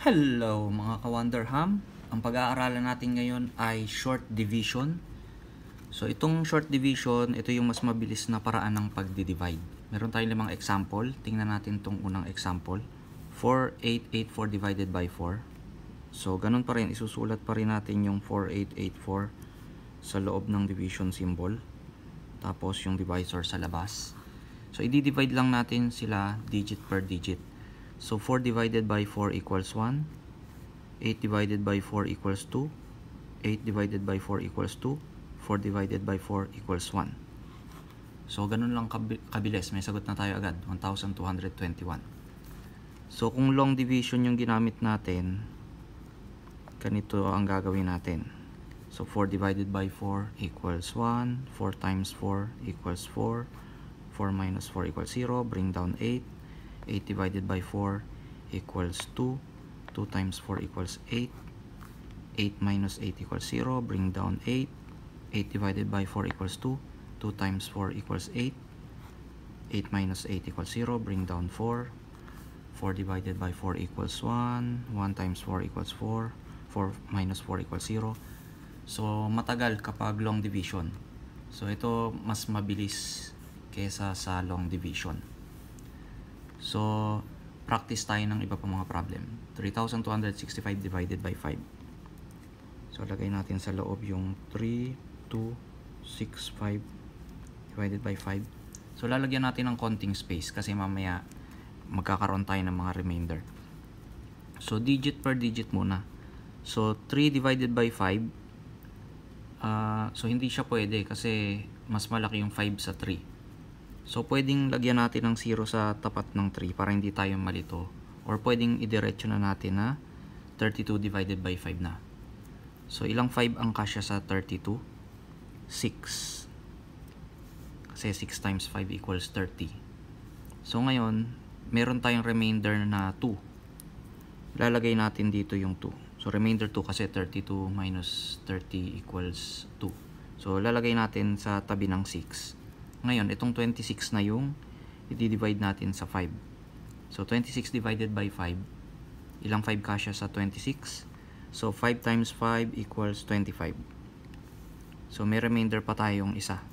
Hello mga ka-Wonderham! Ang pag-aaralan natin ngayon ay short division. So itong short division, ito yung mas mabilis na paraan ng pagdi-divide. Meron tayong 5 example. Tingnan natin itong unang example. 4884 divided by 4. So ganun pa rin, isusulat pa rin natin yung 4884 sa loob ng division symbol. Tapos yung divisor sa labas. So i-divide lang natin sila digit per digit. So 4 divided by 4 equals 1. 8 divided by 4 equals 2. 8 divided by 4 equals 2. 4 divided by 4 equals 1. So ganun lang kabilis. May sagot na tayo agad. 1221. So kung long division yung ginamit natin, ganito ang gagawin natin. So 4 divided by 4 equals 1. 4 times 4 equals 4. 4 minus 4 equals 0. Bring down 8. 8 divided by 4 equals 2. 2 times 4 equals 8. 8 minus 8 equals 0. Bring down 8. 8 divided by 4 equals 2. 2 times 4 equals 8. 8 minus 8 equals 0. Bring down 4. 4 divided by 4 equals 1. 1 times 4 equals 4. 4 minus 4 equals 0. So, matagal kapag long division. So, ito mas mabilis kesa sa long division. So, practice tayo ng iba pang mga problem. 3,265 divided by 5. So, lagay natin sa loob yung 3,265 divided by 5. So, lalagyan natin ng konting space kasi mamaya magkakaroon tayo ng mga remainder. So, digit per digit muna. So, 3 divided by 5. So, hindi siya pwede kasi mas malaki yung 5 sa 3. So, pwedeng lagyan natin ng 0 sa tapat ng 3 para hindi tayo malito. Or pwedeng idiretso na natin na 32 divided by 5 na. So, ilang 5 ang kasya sa 32? 6. Kasi 6 times 5 equals 30. So, ngayon, meron tayong remainder na 2. Lalagay natin dito yung 2. So, remainder 2 kasi 32 minus 30 equals 2. So, lalagay natin sa tabi ng 6. Ngayon, itong 26 na yung i-divide natin sa 5. So, 26 divided by 5. Ilang 5 kasya sa 26? So, 5 times 5 equals 25. So, may remainder pa tayong isa.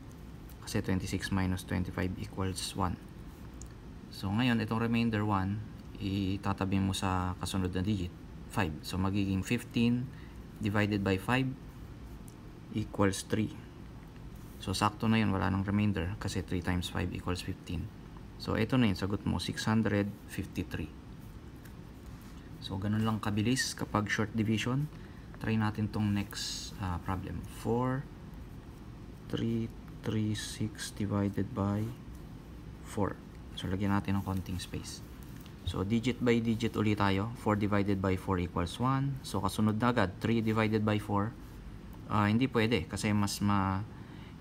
Kasi 26 minus 25 equals 1. So, ngayon, itong remainder 1, itatabi mo sa kasunod na digit, 5. So, magiging 15 divided by 5 equals 3. So, sakto na yun. Wala nang remainder kasi 3 times 5 equals 15. So, ito na yun. Sagot mo, 653. So, ganun lang kabilis kapag short division. Try natin tong next problem. 4,336 divided by 4. So, lagyan natin ng konting space. So, digit by digit ulit tayo. 4 divided by 4 equals 1. So, kasunod na agad. 3 divided by 4. Hindi pwede kasi mas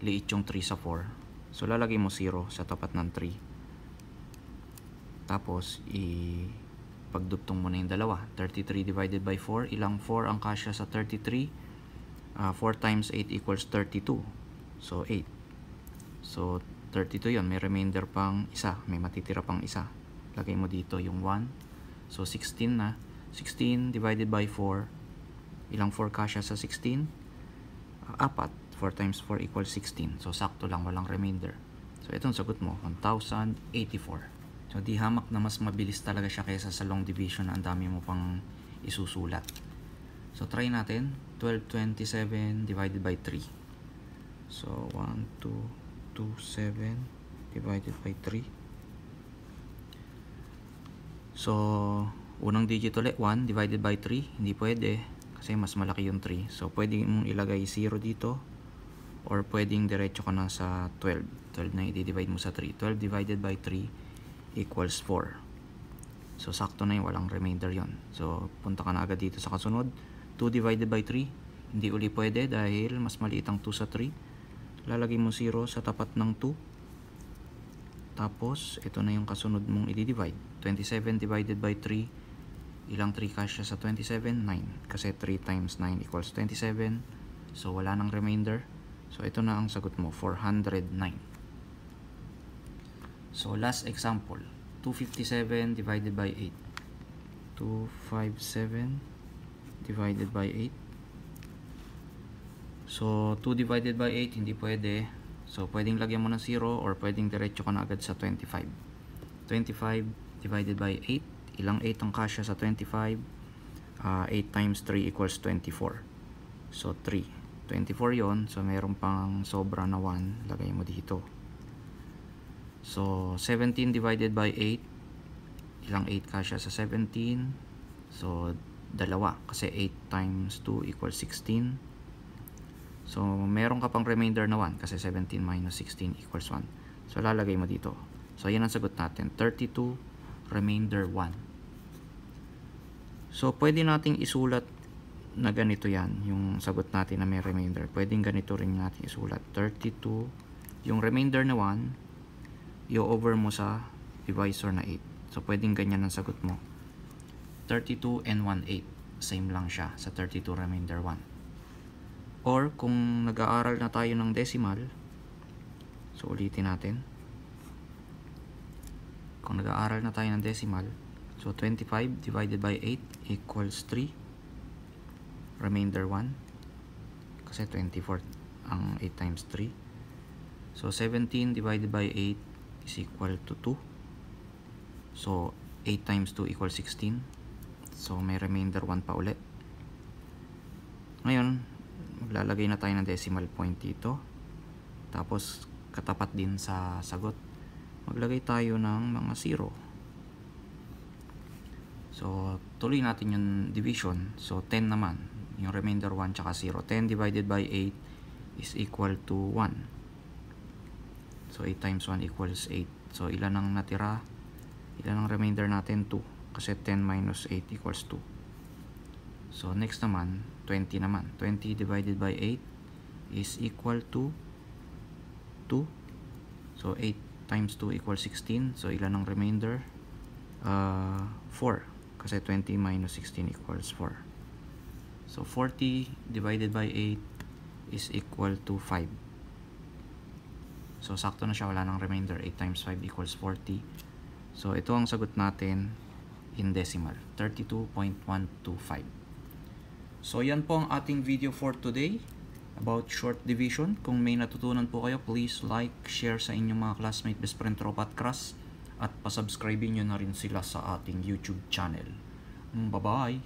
liit yung 3 sa 4. So, lalagay mo 0 sa tapat ng 3. Tapos, pagdugtong mo na yung dalawa. 33 divided by 4. Ilang 4 ang kasya sa 33? 4 times 8 equals 32. So, 8. So, 32 yun. May remainder pang isa. May matitira pang isa. Lagay mo dito yung 1. So, 16 na. 16 divided by 4. Ilang 4 kasya sa 16? 4. 4 times 4 equals 16. So, sakto lang. Walang remainder. So, itong sagot mo, 1,084. So, di hamak na mas mabilis talaga siya kaysa sa long division na ang dami mo pang isusulat. So, try natin. 1227 divided by 3. So, 1227 divided by 3. So, unang digit ulit, 1 divided by 3. Hindi pwede kasi mas malaki yung 3. So, pwede mong ilagay 0 dito. Or pwedeng diretso ka na sa 12. 12 na i-divide mo sa 3. 12 divided by 3 equals 4. So, sakto na yun. Walang remainder yon. So, punta ka na agad dito sa kasunod. 2 divided by 3. Hindi uli pwede dahil mas maliit ang 2 sa 3. Lalagay mo 0 sa tapat ng 2. Tapos, ito na yung kasunod mong i-divide. 27 divided by 3. Ilang 3 kasya sa 27? 9. Kasi 3 times 9 equals 27. So, wala nang remainder. So, ito na ang sagot mo, 409. So, last example, 257 divided by 8. 257 divided by 8. So 2 divided by 8 hindi pwede. So pwedeng lagyan mo ng 0 or pwedeng diretso ka na agad sa 25. 25 divided by 8. Ilang 8 ang kasya sa 25? 8 times 3 equals 24. So 3. 24 yon. So mayroon pang sobra na 1. Lagay mo dito. So 17 divided by 8. Ilang 8 kasya sa 17? So dalawa. Kasi 8 times 2 equals 16. So, meron ka pang remainder na 1 kasi 17 minus 16 equals 1. So, lalagay mo dito. So, yan ang sagot natin. 32, remainder 1. So, pwede nating isulat na ganito yan. Yung sagot natin na may remainder. Pwedeng ganito rin natin isulat. 32, yung remainder na 1, i-over mo sa divisor na 8. So, pwedeng ganyan ang sagot mo. 32 and 1, 8. Same lang siya sa 32 remainder 1. Or kung nag-aaral na tayo ng decimal, so ulitin natin. Kung nag-aaral na tayo ng decimal, so 25 divided by 8 equals 3. Remainder 1. Kasi 24 ang 8 times 3. So 17 divided by 8 is equal to 2. So 8 times 2 equals 16. So may remainder 1 pa ulit. Ngayon, maglalagay na tayo ng decimal point dito. Tapos katapat din sa sagot, maglagay tayo ng mga 0. So tuloy natin yung division. So 10 naman, yung remainder 1 tsaka 0. 10 divided by 8 is equal to 1. So 8 times 1 equals 8. So ilan ang natira? Ilan ang remainder natin? 2. Kasi 10 minus 8 equals 2. So next naman, 20 naman. 20 divided by 8 is equal to 2. So 8 times 2 equals 16. So ilan ang remainder? 4. Kasi 20 minus 16 equals 4. So 40 divided by 8 is equal to 5. So sakto na siya, wala nang remainder. 8 times 5 equals 40. So ito ang sagot natin in decimal. 32.125. So yan po ang ating video for today about short division. Kung may natutunan po kayo, please like, share sa inyong mga classmate, best friend, tropa at crush. At pasubscribe nyo na rin sila sa ating YouTube channel. Bye-bye!